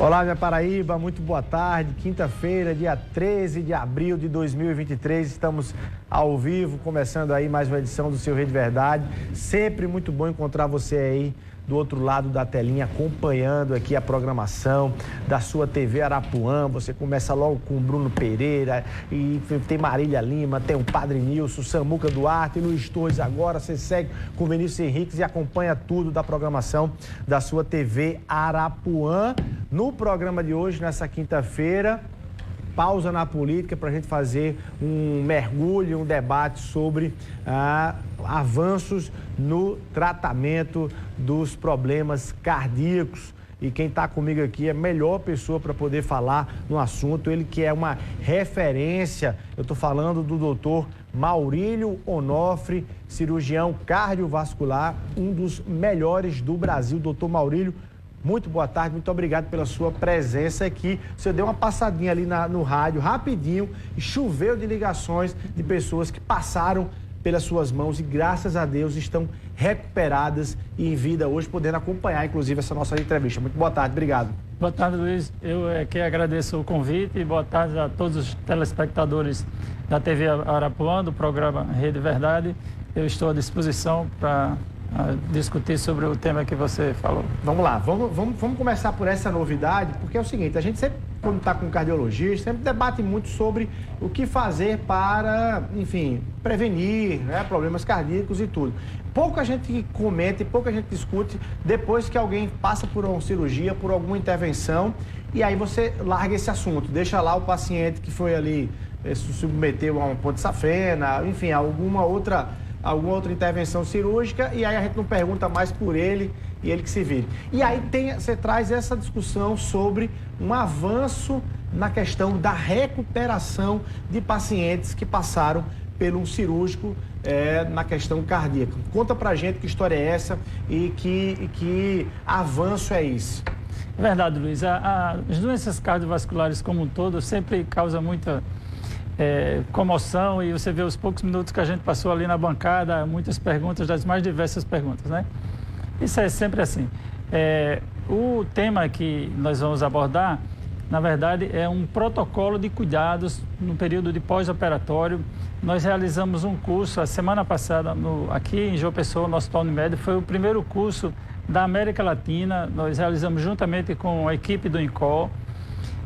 Olá, minha Paraíba, muito boa tarde. Quinta-feira, dia 13 de abril de 2023, estamos ao vivo, começando aí mais uma edição do seu Rede Verdade. Sempre muito bom encontrar você aí do outro lado da telinha, acompanhando aqui a programação da sua TV Arapuã. Você começa logo com o Bruno Pereira, e tem Marília Lima, tem o Padre Nilson, Samuca Duarte, Luiz Torres agora. Você segue com Vinícius Henriques e acompanha tudo da programação da sua TV Arapuã. No programa de hoje, nessa quinta-feira, pausa na política para a gente fazer um mergulho, um debate sobre avanços no tratamento dos problemas cardíacos. E quem está comigo aqui é a melhor pessoa para poder falar no assunto, ele que é uma referência. Eu estou falando do doutor Maurílio Onofre, cirurgião cardiovascular, um dos melhores do Brasil. Doutor Maurílio, muito boa tarde, muito obrigado pela sua presença aqui. Você deu uma passadinha ali no rádio, rapidinho, e choveu de ligações de pessoas que passaram pelas suas mãos e, graças a Deus, estão recuperadas e em vida hoje, podendo acompanhar, inclusive, essa nossa entrevista. Muito boa tarde, obrigado. Boa tarde, Luiz. Eu que agradeço o convite e boa tarde a todos os telespectadores da TV Arapuã, do programa Rede Verdade. Eu estou à disposição para discutir sobre o tema que você falou. Vamos lá, vamos começar por essa novidade, porque é o seguinte, a gente sempre, quando está com um cardiologista, sempre debate muito sobre o que fazer para, enfim, prevenir, né, problemas cardíacos e tudo. Pouca gente comenta e pouca gente discute depois que alguém passa por uma cirurgia, por alguma intervenção, e aí você larga esse assunto, deixa lá o paciente que foi ali, se submeteu a uma ponte safena, enfim, alguma outra intervenção cirúrgica, e aí a gente não pergunta mais por ele e ele que se vire. E aí você traz essa discussão sobre um avanço na questão da recuperação de pacientes que passaram pelo um cirúrgico na questão cardíaca. Conta pra gente que história é essa e que avanço é isso. É verdade, Luiz. As doenças cardiovasculares como um todo sempre causam muita comoção, e você vê os poucos minutos que a gente passou ali na bancada, muitas perguntas, das mais diversas perguntas, né? Isso é sempre assim. O tema que nós vamos abordar, na verdade, é um protocolo de cuidados no período de pós-operatório. Nós realizamos um curso a semana passada aqui em João Pessoa, no Hospital Unimed. Foi o primeiro curso da América Latina. Nós realizamos juntamente com a equipe do INCOL.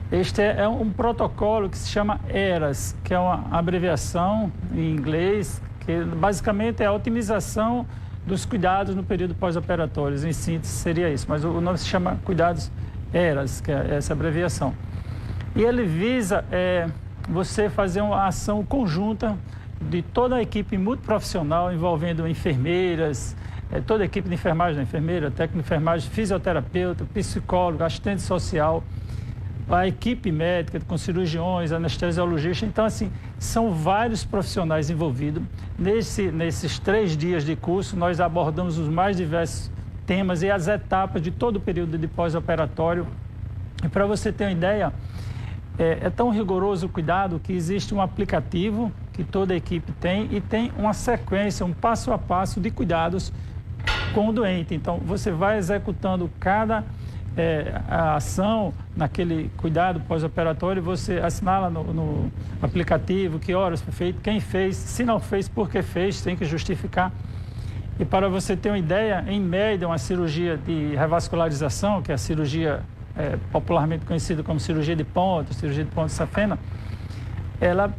Este é um protocolo que se chama ERAS, que é uma abreviação em inglês, que basicamente é a otimização dos cuidados no período pós-operatório. Em síntese seria isso, mas o nome se chama Cuidados ERAS, que é essa abreviação. E ele visa você fazer uma ação conjunta de toda a equipe multiprofissional, envolvendo enfermeiras, toda a equipe de enfermagem, enfermeira, técnico de enfermagem, fisioterapeuta, psicólogo, assistente social, a equipe médica com cirurgiões, anestesiologistas. Então, assim, são vários profissionais envolvidos. Nesses 3 dias de curso, nós abordamos os mais diversos temas e as etapas de todo o período de pós-operatório. E para você ter uma ideia, é tão rigoroso o cuidado que existe um aplicativo que toda a equipe tem e tem uma sequência, um passo a passo de cuidados com o doente. Então, você vai executando cada a ação naquele cuidado pós-operatório, você assinala no aplicativo que horas foi feito, quem fez, se não fez, por que fez, tem que justificar. E para você ter uma ideia, em média, uma cirurgia de revascularização, que é a cirurgia popularmente conhecida como cirurgia de ponte safena,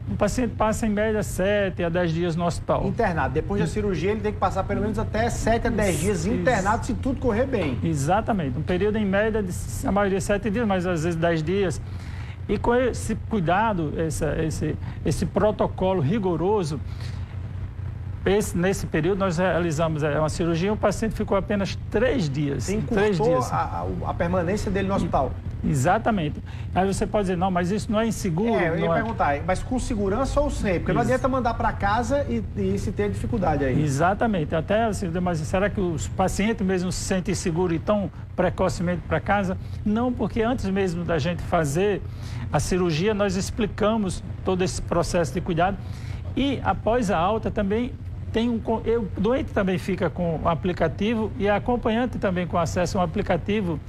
o paciente passa em média 7 a 10 dias no hospital. Internado. Depois da cirurgia, ele tem que passar pelo menos até 7 a 10 dias internado, se tudo correr bem. Exatamente. Um período em média de, a maioria, 7 dias, mas às vezes 10 dias. E com esse cuidado, esse protocolo rigoroso, nesse período nós realizamos uma cirurgia e o paciente ficou apenas 3 dias. Encurtou 3 dias. A permanência dele no hospital. Exatamente. Aí você pode dizer, não, mas isso não é inseguro. Eu ia perguntar, mas com segurança ou sem? Porque não adianta mandar para casa e se ter dificuldade aí. Exatamente. Até assim, mas será que os pacientes mesmo se sentem seguros e tão precocemente para casa? Não, porque antes mesmo da gente fazer a cirurgia, nós explicamos todo esse processo de cuidado. E após a alta também o doente também fica com o aplicativo e a acompanhante também com acesso a um aplicativo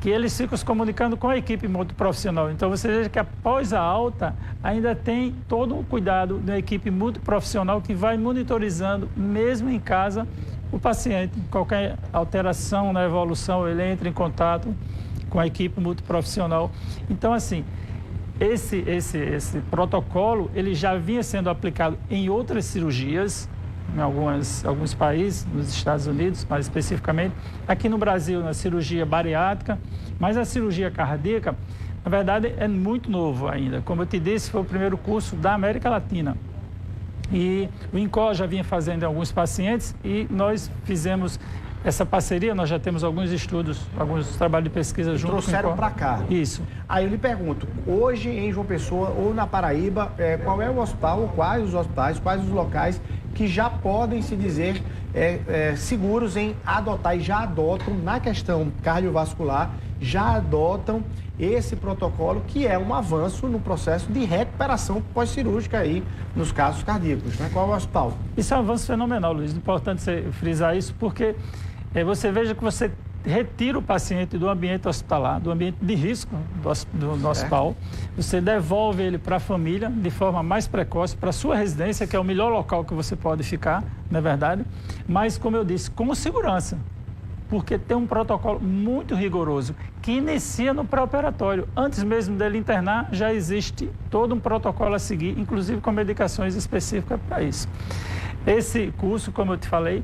que eles ficam se comunicando com a equipe multiprofissional. Então, você veja que após a alta, ainda tem todo o cuidado da equipe multiprofissional que vai monitorizando, mesmo em casa, o paciente. Qualquer alteração na evolução, ele entra em contato com a equipe multiprofissional. Então, assim, esse protocolo, ele já vinha sendo aplicado em outras cirurgias, em alguns países, nos Estados Unidos, mais especificamente. Aqui no Brasil, na cirurgia bariátrica, mas a cirurgia cardíaca, na verdade, é muito novo ainda. Como eu te disse, foi o primeiro curso da América Latina. E o INCOR já vinha fazendo em alguns pacientes e nós fizemos essa parceria, nós já temos alguns estudos, alguns trabalhos de pesquisa junto com o INCOR. Trouxeram para cá. Isso. Aí eu lhe pergunto, hoje em João Pessoa ou na Paraíba, qual é o hospital, ou quais os hospitais, quais os locais que já podem se dizer seguros em adotar e já adotam, na questão cardiovascular, já adotam esse protocolo, que é um avanço no processo de recuperação pós-cirúrgica aí nos casos cardíacos, né? Qual é o hospital? Isso é um avanço fenomenal, Luiz. Importante você frisar isso, porque você veja que você retira o paciente do ambiente hospitalar, do ambiente de risco do hospital, você devolve ele para a família de forma mais precoce, para a sua residência, que é o melhor local que você pode ficar, não é verdade? Mas, como eu disse, com segurança, porque tem um protocolo muito rigoroso que inicia no pré-operatório. Antes mesmo dele internar, já existe todo um protocolo a seguir, inclusive com medicações específicas para isso. Esse curso, como eu te falei,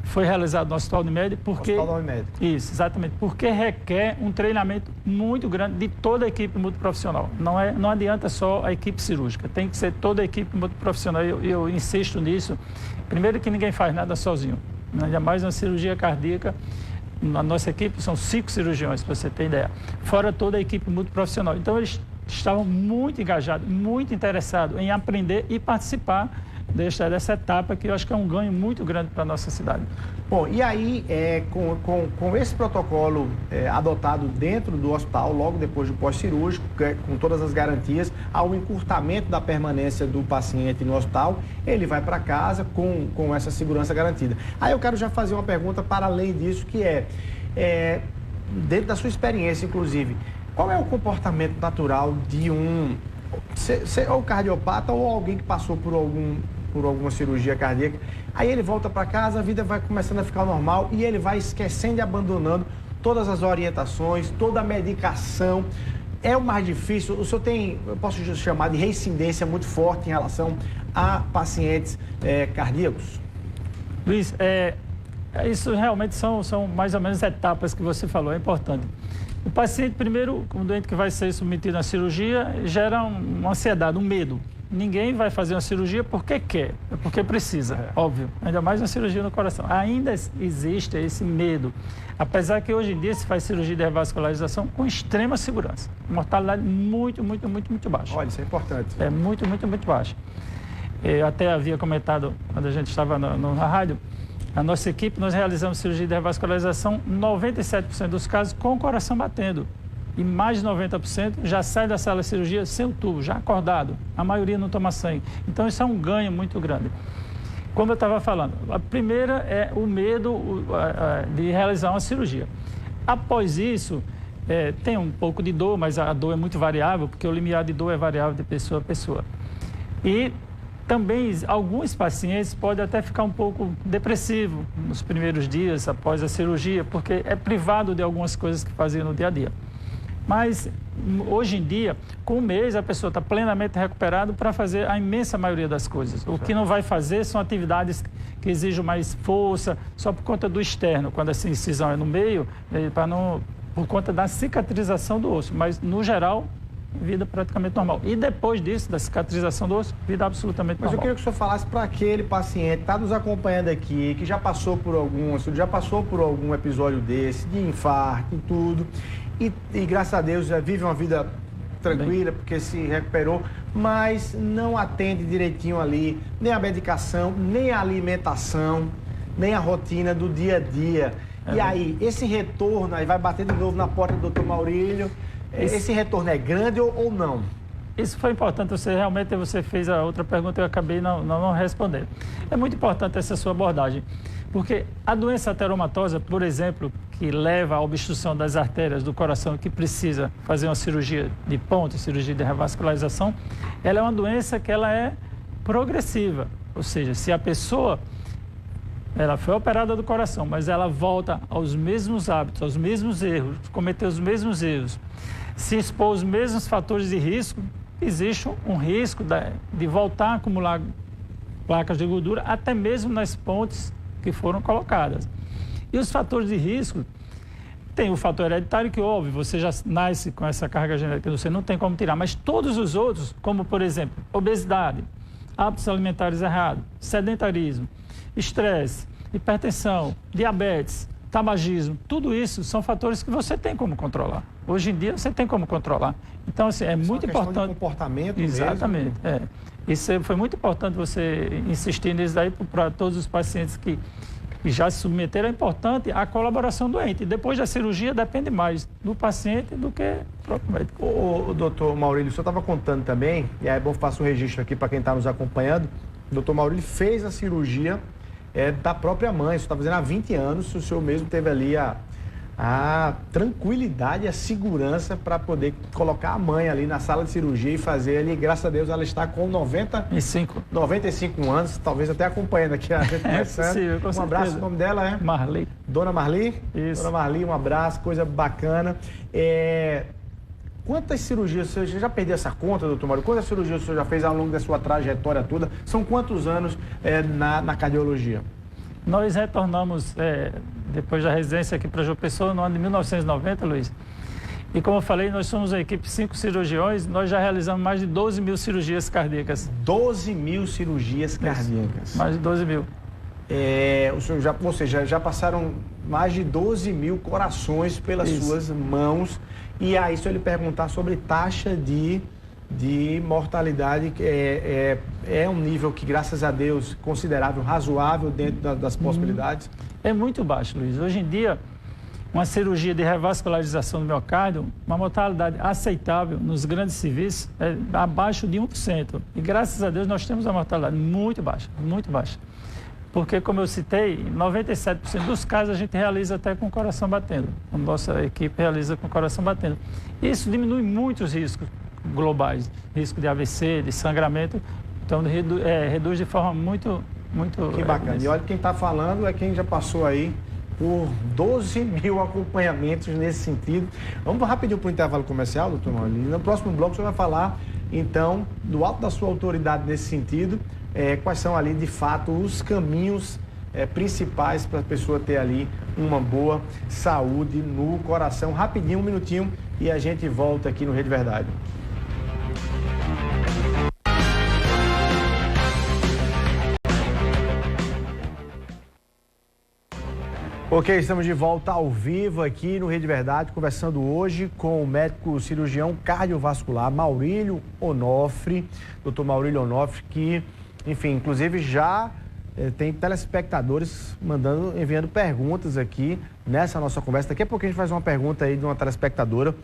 foi realizado no Hospital Unimed porque... Hospital da Unimed. Isso, exatamente. Porque requer um treinamento muito grande de toda a equipe multiprofissional. Não adianta só a equipe cirúrgica, tem que ser toda a equipe multiprofissional. Eu insisto nisso. Primeiro que ninguém faz nada sozinho. Ainda mais na cirurgia cardíaca, na nossa equipe são 5 cirurgiões, para você ter ideia. Fora toda a equipe multiprofissional. Então, eles estavam muito engajados, muito interessados em aprender e participar dessa etapa, que eu acho que é um ganho muito grande para a nossa cidade. Bom, e aí, com esse protocolo adotado dentro do hospital, logo depois do pós-cirúrgico, com todas as garantias, ao encurtamento da permanência do paciente no hospital, ele vai para casa com essa segurança garantida. Aí eu quero já fazer uma pergunta para além disso, que dentro da sua experiência, inclusive, qual é o comportamento natural de ou cardiopata ou alguém que passou por alguma cirurgia cardíaca, aí ele volta para casa, a vida vai começando a ficar normal e ele vai esquecendo e abandonando todas as orientações, toda a medicação. É o mais difícil. O senhor tem, eu posso chamar de reincidência muito forte em relação a pacientes cardíacos? Luiz, isso realmente são mais ou menos etapas que você falou, é importante. O paciente, primeiro, o doente que vai ser submetido à cirurgia, gera uma ansiedade, um medo. Ninguém vai fazer uma cirurgia porque quer, é porque precisa, óbvio. Ainda mais uma cirurgia no coração. Ainda existe esse medo. Apesar que hoje em dia se faz cirurgia de revascularização com extrema segurança. Mortalidade muito, muito, muito, muito baixa. Olha, isso é importante. É muito, muito, muito baixa. Eu até havia comentado, quando a gente estava na rádio, a nossa equipe, nós realizamos cirurgia de revascularização 97% dos casos com o coração batendo. E mais de 90% já sai da sala de cirurgia sem o tubo, já acordado. A maioria não toma sangue. Então, isso é um ganho muito grande. Como eu estava falando, a primeira é o medo de realizar uma cirurgia. Após isso, tem um pouco de dor, mas a dor é muito variável, porque o limiar de dor é variável de pessoa a pessoa. E também, alguns pacientes podem até ficar um pouco depressivo nos primeiros dias após a cirurgia, porque é privado de algumas coisas que fazia no dia a dia. Mas, hoje em dia, com um mês, a pessoa está plenamente recuperada para fazer a imensa maioria das coisas. O que não vai fazer são atividades que exigem mais força, só por conta do externo, quando essa incisão é no meio, por conta da cicatrização do osso. Mas, no geral, vida praticamente normal. E depois disso, da cicatrização do osso, vida absolutamente normal. Mas eu queria que o senhor falasse para aquele paciente que está nos acompanhando aqui, que já passou por algum episódio desse, de infarto e tudo, e graças a Deus já vive uma vida tranquila, porque se recuperou, mas não atende direitinho ali, nem a medicação, nem a alimentação, nem a rotina do dia a dia. E aí, esse retorno, aí vai bater de novo na porta do Dr. Maurílio, esse retorno é grande ou não? isso foi importante, você fez a outra pergunta e eu acabei não respondendo. É muito importante essa sua abordagem, porque a doença ateromatosa, por exemplo, que leva à obstrução das artérias do coração, que precisa fazer uma cirurgia de ponte, cirurgia de revascularização, ela é uma doença que ela é progressiva, ou seja, se a pessoa ela foi operada do coração, mas ela volta aos mesmos hábitos, aos mesmos erros, cometeu os mesmos erros, se expor aos mesmos fatores de risco, existe um risco de voltar a acumular placas de gordura, até mesmo nas pontes que foram colocadas. E os fatores de risco, tem o fator hereditário, que óbvio, você já nasce com essa carga genética, você não tem como tirar, mas todos os outros, como por exemplo, obesidade, hábitos alimentares errados, sedentarismo, estresse, hipertensão, diabetes, tabagismo, tudo isso são fatores que você tem como controlar. Hoje em dia você tem como controlar. Então, assim, é muito importante. De comportamento exatamente. Mesmo. Isso foi muito importante você insistir nisso aí para todos os pacientes que já se submeteram. É importante a colaboração do doente. Depois da cirurgia depende mais do paciente do que do próprio médico. O doutor Maurílio, o senhor estava contando também, e é bom que faça um registro aqui para quem está nos acompanhando. O doutor Maurílio fez a cirurgia da própria mãe, isso está fazendo há 20 anos, o senhor mesmo teve ali a tranquilidade e a segurança para poder colocar a mãe ali na sala de cirurgia e fazer ali, graças a Deus, ela está com 95 anos, talvez até acompanhando aqui a gente conversando. Possível, com um abraço, o nome dela é? Marli. Dona Marli? Isso. Dona Marli, um abraço, coisa bacana. Quantas cirurgias, você já perdeu essa conta, doutor Mário? Quantas cirurgias o senhor já fez ao longo da sua trajetória toda? São quantos anos na cardiologia? Nós retornamos, depois da residência aqui para João Pessoa, no ano de 1990, Luiz. E como eu falei, nós somos uma equipe de 5 cirurgiões, nós já realizamos mais de 12 mil cirurgias cardíacas. 12 mil cirurgias cardíacas? Mais de 12 mil. Ou seja, já passaram mais de 12 mil corações pelas suas mãos. E aí, se eu lhe perguntar sobre taxa de mortalidade, é um nível que, graças a Deus, considerável, razoável dentro das possibilidades? É muito baixo, Luiz. Hoje em dia, uma cirurgia de revascularização do miocárdio, uma mortalidade aceitável nos grandes serviços é abaixo de 1%. E, graças a Deus, nós temos uma mortalidade muito baixa, muito baixa. Porque, como eu citei, 97% dos casos a gente realiza até com o coração batendo. A nossa equipe realiza com o coração batendo. Isso diminui muito os riscos globais, risco de AVC, de sangramento. Então, reduz de forma muito... Que bacana. E olha, quem está falando é quem já passou aí por 12 mil acompanhamentos nesse sentido. Vamos rapidinho para o intervalo comercial, doutor Maurílio. No próximo bloco, você vai falar, então, do alto da sua autoridade nesse sentido, quais são ali, de fato, os caminhos principais para a pessoa ter ali uma boa saúde no coração. Rapidinho, um minutinho, e a gente volta aqui no Rede Verdade. Ok, estamos de volta ao vivo aqui no Rede Verdade, conversando hoje com o médico cirurgião cardiovascular Maurílio Onofre, doutor Maurílio Onofre, que, enfim, inclusive já tem telespectadores enviando perguntas aqui nessa nossa conversa. Daqui a pouco a gente faz uma pergunta aí de uma telespectadora.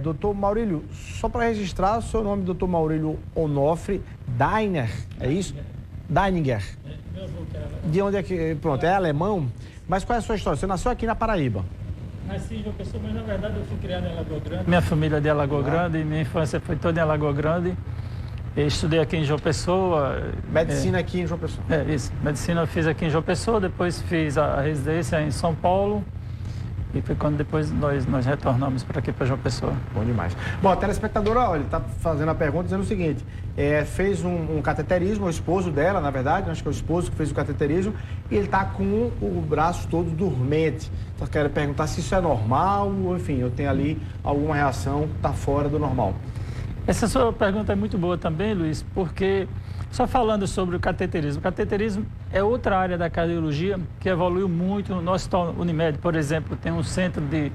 Doutor Maurílio, só para registrar o seu nome, doutor Maurílio Onofre Dainer, é isso? Deininger. De onde é que... Pronto, é alemão. Mas qual é a sua história? Você nasceu aqui na Paraíba. Nasci em João Pessoa, mas na verdade eu fui criado em Alagoa Grande. Minha família é de Alagoa Grande, minha infância foi toda em Alagoa Grande. Eu estudei aqui em João Pessoa. Medicina aqui em João Pessoa. Isso. Medicina eu fiz aqui em João Pessoa, depois fiz a residência em São Paulo. E foi quando depois nós retornamos para aqui, para João Pessoa. Bom demais. Bom, a telespectadora, olha, está fazendo a pergunta dizendo o seguinte, fez um cateterismo, o esposo dela, na verdade, acho que é o esposo que fez o cateterismo, e ele está com o braço todo dormente. Então, quero perguntar se isso é normal, ou enfim, eu tenho ali alguma reação que está fora do normal. Essa sua pergunta é muito boa também, Luiz, porque... Só falando sobre o cateterismo é outra área da cardiologia que evoluiu muito. No nosso Unimed, por exemplo, tem um centro de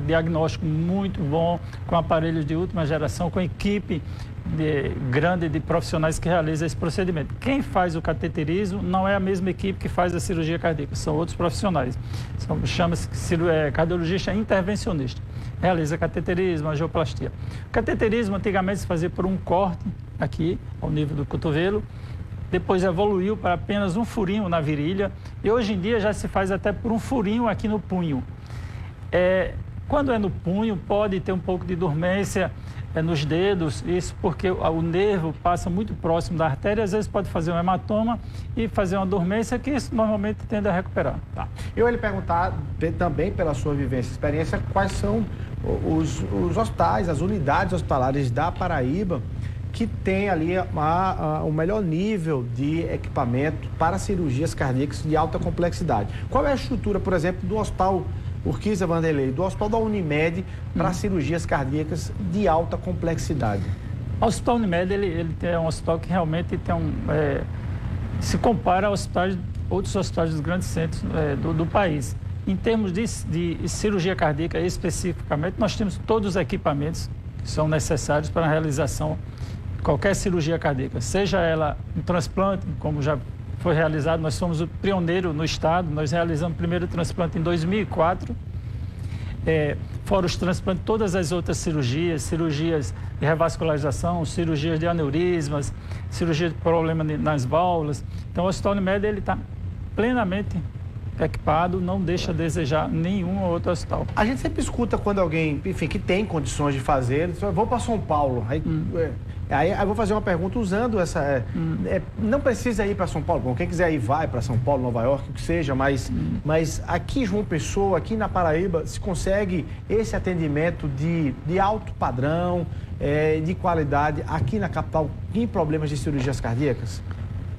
diagnóstico muito bom, com aparelhos de última geração, com equipe grande de profissionais que realizam esse procedimento. Quem faz o cateterismo não é a mesma equipe que faz a cirurgia cardíaca, são outros profissionais. Chama-se cardiologista intervencionista. Realiza cateterismo, angioplastia. O cateterismo antigamente se fazia por um corte aqui, ao nível do cotovelo, depois evoluiu para apenas um furinho na virilha e hoje em dia já se faz até por um furinho aqui no punho. Quando é no punho, pode ter um pouco de dormência nos dedos, isso porque o nervo passa muito próximo da artéria, às vezes pode fazer um hematoma e fazer uma dormência que isso normalmente tende a recuperar. Tá. Eu ia lhe perguntar também pela sua vivência e experiência, quais são os hospitais, as unidades hospitalares da Paraíba que tem ali o melhor nível de equipamento para cirurgias cardíacas de alta complexidade. Qual é a estrutura, por exemplo, do Hospital Urquiza Vanderlei, do Hospital da Unimed para cirurgias cardíacas de alta complexidade? O Hospital Unimed ele é um hospital que realmente tem se compara a outros hospitais dos grandes centros do país. Em termos de cirurgia cardíaca especificamente, nós temos todos os equipamentos que são necessários para a realização de qualquer cirurgia cardíaca, seja ela um transplante, como já foi realizado, nós somos o pioneiro no estado, nós realizamos o primeiro transplante em 2004, fora os transplantes, todas as outras cirurgias de revascularização, cirurgias de aneurismas, cirurgia de problema nas válvulas. Então o Hospital Unimed ele está plenamente equipado, não deixa a desejar nenhum outro hospital. A gente sempre escuta quando alguém, enfim, que tem condições de fazer, diz, vou para São Paulo. Aí eu vou fazer uma pergunta usando essa... não precisa ir para São Paulo. Bom, quem quiser ir vai para São Paulo, Nova York, o que seja, mas aqui em João Pessoa, aqui na Paraíba, se consegue esse atendimento de alto padrão, de qualidade, aqui na capital, em problemas de cirurgias cardíacas?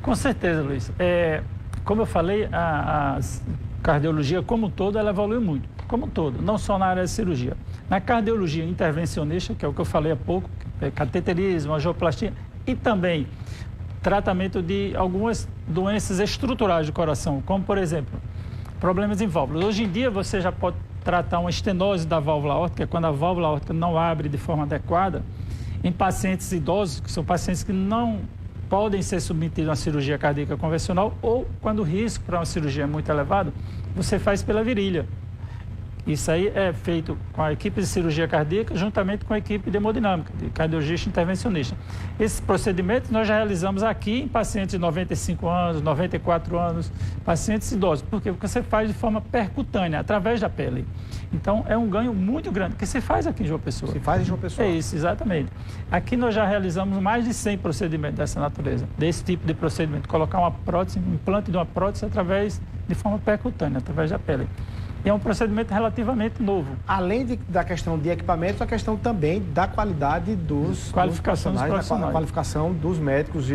Com certeza, Luiz. Como eu falei, a cardiologia como um todo, ela evoluiu muito. Como um todo, não só na área de cirurgia. Na cardiologia intervencionista, que é o que eu falei há pouco, cateterismo, angioplastia e também tratamento de algumas doenças estruturais do coração, como, por exemplo, problemas em válvulas. Hoje em dia, você já pode tratar uma estenose da válvula aórtica, quando a válvula aórtica não abre de forma adequada, em pacientes idosos, que são pacientes que não podem ser submetidos a uma cirurgia cardíaca convencional ou quando o risco para uma cirurgia é muito elevado, você faz pela virilha. Isso aí é feito com a equipe de cirurgia cardíaca juntamente com a equipe de hemodinâmica, de cardiologista intervencionista. Esses procedimentos nós já realizamos aqui em pacientes de 95 anos, 94 anos, pacientes idosos. Por quê? Porque você faz de forma percutânea, através da pele. Então, é um ganho muito grande, que se faz aqui em João Pessoa. Se faz em João Pessoa. É isso, exatamente. Aqui nós já realizamos mais de 100 procedimentos dessa natureza, desse tipo de procedimento. Colocar uma prótese, um implante de uma prótese de forma percutânea, através da pele. E é um procedimento relativamente novo. Além da questão de equipamentos, a questão também da qualidade dos profissionais, da qualificação dos médicos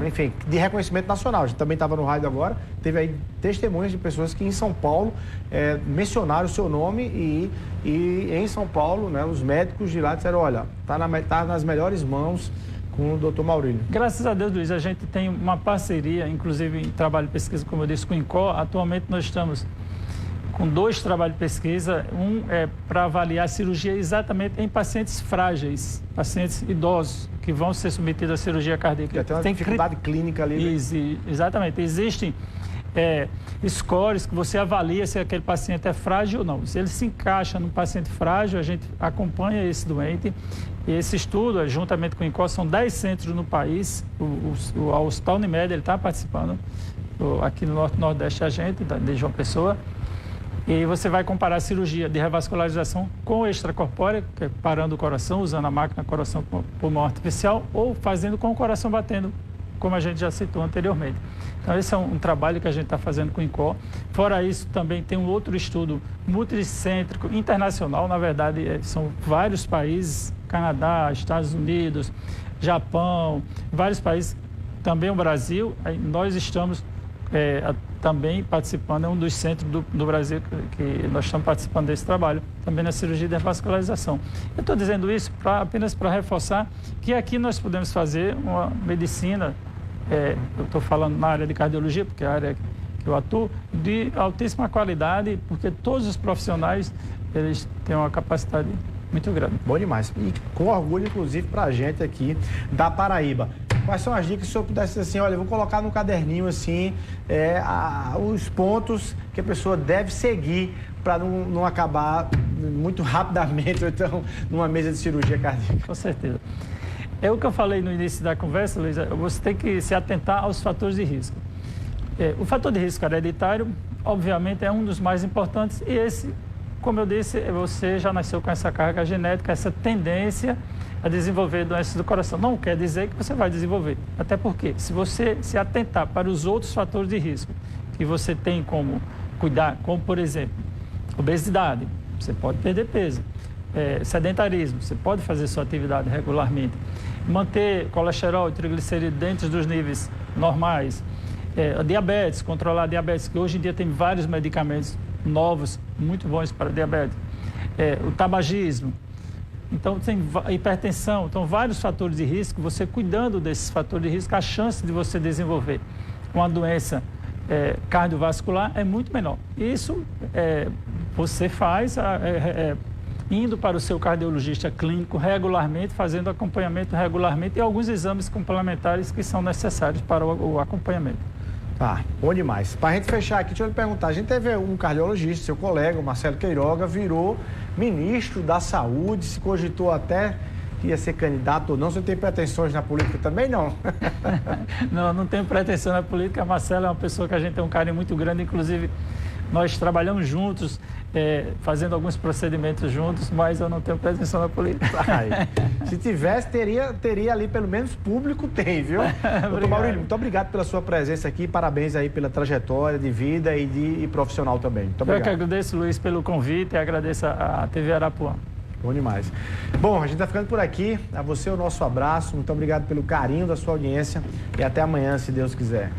enfim, de reconhecimento nacional. A gente também estava no rádio agora, teve aí testemunhas de pessoas que em São Paulo mencionaram o seu nome e em São Paulo, né, os médicos de lá disseram, olha, tá nas melhores mãos com o Dr. Maurílio. Graças a Deus, Luiz, a gente tem uma parceria, inclusive em trabalho de pesquisa, como eu disse, com o INCOR. Atualmente nós estamos com 2 trabalhos de pesquisa, um é para avaliar a cirurgia exatamente em pacientes frágeis, pacientes idosos, que vão ser submetidos à cirurgia cardíaca. Tem uma dificuldade clínica ali. Exatamente. Existem scores que você avalia se aquele paciente é frágil ou não. Se ele se encaixa num paciente frágil, a gente acompanha esse doente. E esse estudo, juntamente com o INCOR, são 10 centros no país. O Hospital Unimed está participando, aqui no Norte-Nordeste, a gente, de João Pessoa. E você vai comparar a cirurgia de revascularização com extracorpórea, que é parando o coração, usando a máquina coração pulmão artificial, ou fazendo com o coração batendo, como a gente já citou anteriormente. Então, esse é um trabalho que a gente está fazendo com o INCOR. Fora isso, também tem um outro estudo multicêntrico, internacional, na verdade, são vários países, Canadá, Estados Unidos, Japão, vários países, também o Brasil. Nós estamos também participando, é um dos centros do Brasil que nós estamos participando desse trabalho, também na cirurgia de revascularização. Eu estou dizendo isso apenas para reforçar que aqui nós podemos fazer uma medicina, eu estou falando na área de cardiologia, porque é a área que eu atuo, de altíssima qualidade, porque todos os profissionais, eles têm uma capacidade muito grande. Bom demais. E com orgulho, inclusive, para a gente aqui da Paraíba. Quais são as dicas, se o senhor pudesse dizer assim, olha, eu vou colocar no caderninho, assim, os pontos que a pessoa deve seguir para não acabar muito rapidamente, ou então, numa mesa de cirurgia cardíaca? Com certeza. É o que eu falei no início da conversa, Luiz, você tem que se atentar aos fatores de risco. O fator de risco hereditário, obviamente, é um dos mais importantes e esse, como eu disse, você já nasceu com essa carga genética, essa tendência a desenvolver doenças do coração. Não quer dizer que você vai desenvolver, até porque se você se atentar para os outros fatores de risco que você tem como cuidar, como por exemplo, obesidade, você pode perder peso, sedentarismo, você pode fazer sua atividade regularmente, manter colesterol e triglicerídeos dentro dos níveis normais, diabetes, controlar a diabetes, que hoje em dia tem vários medicamentos novos, muito bons para diabetes, o tabagismo, então tem hipertensão, então vários fatores de risco, você cuidando desses fatores de risco, a chance de você desenvolver uma doença cardiovascular é muito menor. Isso você faz indo para o seu cardiologista clínico regularmente, fazendo acompanhamento regularmente e alguns exames complementares que são necessários para o acompanhamento. Tá, bom demais. Para a gente fechar aqui, deixa eu lhe perguntar, a gente teve um cardiologista, seu colega, o Marcelo Queiroga, virou ministro da Saúde, se cogitou até que ia ser candidato ou não. Você tem pretensões na política também, não? Não tenho pretensão na política. A Marcelo é uma pessoa que a gente tem um carinho muito grande, inclusive nós trabalhamos juntos, fazendo alguns procedimentos juntos, mas eu não tenho pretensão na política. Se tivesse, teria ali, pelo menos público tem, viu? Doutor Maurílio, muito obrigado pela sua presença aqui, parabéns aí pela trajetória de vida e profissional também. Muito obrigado. Eu que agradeço, Luiz, pelo convite e agradeço a TV Arapuã. Bom demais. Bom, a gente está ficando por aqui. A você o nosso abraço. Muito obrigado pelo carinho da sua audiência e até amanhã, se Deus quiser.